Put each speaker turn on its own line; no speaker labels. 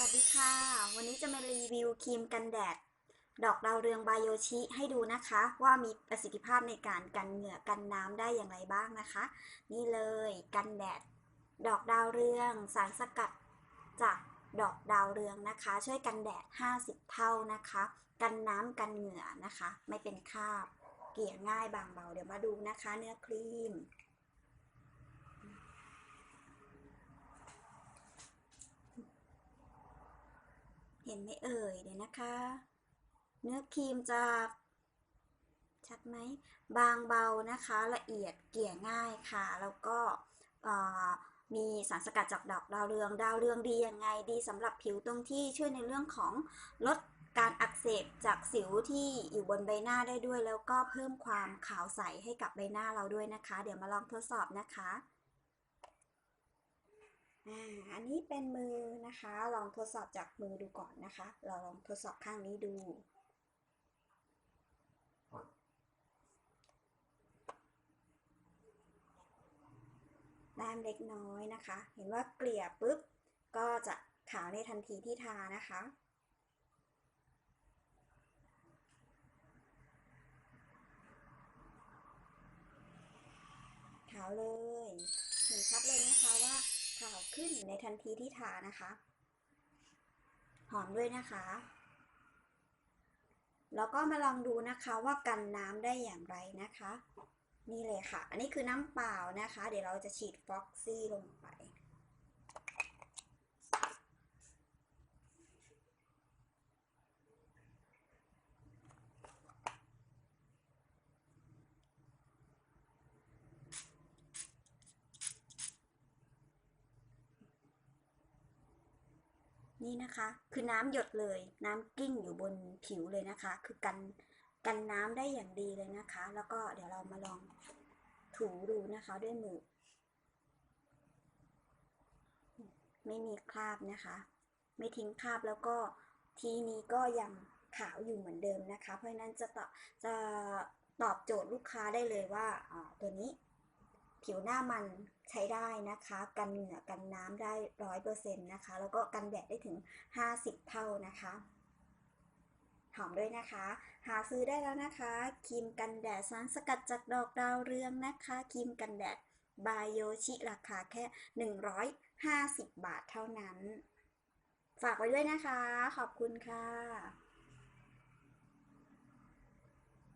วัสดีค่ะวันนี้จะมารีวิวครีมกันแดดดอกดาวเรืองบายโยชิให้ดูนะคะว่ามีประสิทธิภาพในการกันเหงื่อกันน้ำได้อย่างไรบ้างนะคะนี่เลยกันแดดดอกดาวเรืองสารสกัดจากดอกดาวเรืองนะคะช่วยกันแดด50เท่านะคะกันน้ำกันเหงื่อนะคะไม่เป็นคราบเกลี่ยง่ายบางเบาเดี๋ยวมาดูนะคะเนื้อครีมเห็นไหมเอ่ยเดี๋ยวนะคะเนื้อครีมจะชัดไหมบางเบานะคะละเอียดเกลี่ยง่ายค่ะแล้วก็มีสารสกัดจากดอกดาวเรืองดียังไงดีสำหรับผิวตรงที่ช่วยในเรื่องของลดการอักเสบจากสิวที่อยู่บนใบหน้าได้ด้วยแล้วก็เพิ่มความขาวใสให้กับใบหน้าเราด้วยนะคะเดี๋ยวมาลองทดสอบนะคะอันนี้เป็นมือนะคะลองทดสอบจากมือดูก่อนนะคะเราลองทดสอบข้างนี้ดูแต้มเล็กน้อยนะคะเห็นว่าเกลี่ยปุ๊บก็จะขาวในทันทีที่ทานะคะขาวเลยเห็นชัดเลยนะคะว่าขาวขึ้นในทันทีที่ทานะคะหอมด้วยนะคะแล้วก็มาลองดูนะคะว่ากันน้ำได้อย่างไรนะคะนี่เลยค่ะอันนี้คือน้ำเปล่านะคะเดี๋ยวเราจะฉีดฟ็อกซี่ลงไปนี่นะคะคือน้ำหยดเลยน้ำกลิ้งอยู่บนผิวเลยนะคะคือกันน้ำได้อย่างดีเลยนะคะแล้วก็เดี๋ยวเรามาลองถูดูนะคะด้วยมือไม่มีคราบนะคะไม่ทิ้งคราบแล้วก็ทีนี้ก็ยังขาวอยู่เหมือนเดิมนะคะเพราะฉะนั้นจะตอบโจทย์ลูกค้าได้เลยว่าตัวนี้ผิวหน้ามันใช้ได้นะคะกันเหงื่อกันน้ำได้100%นะคะแล้วก็กันแดดได้ถึง50เท่านะคะหอมด้วยนะคะหาซื้อได้แล้วนะคะครีมกันแดดสารสกัดจากดอกดาวเรืองนะคะครีมกันแดดบายโยชิราคาแค่150 บาทเท่านั้นฝากไว้ด้วยนะคะขอบคุณค่ะ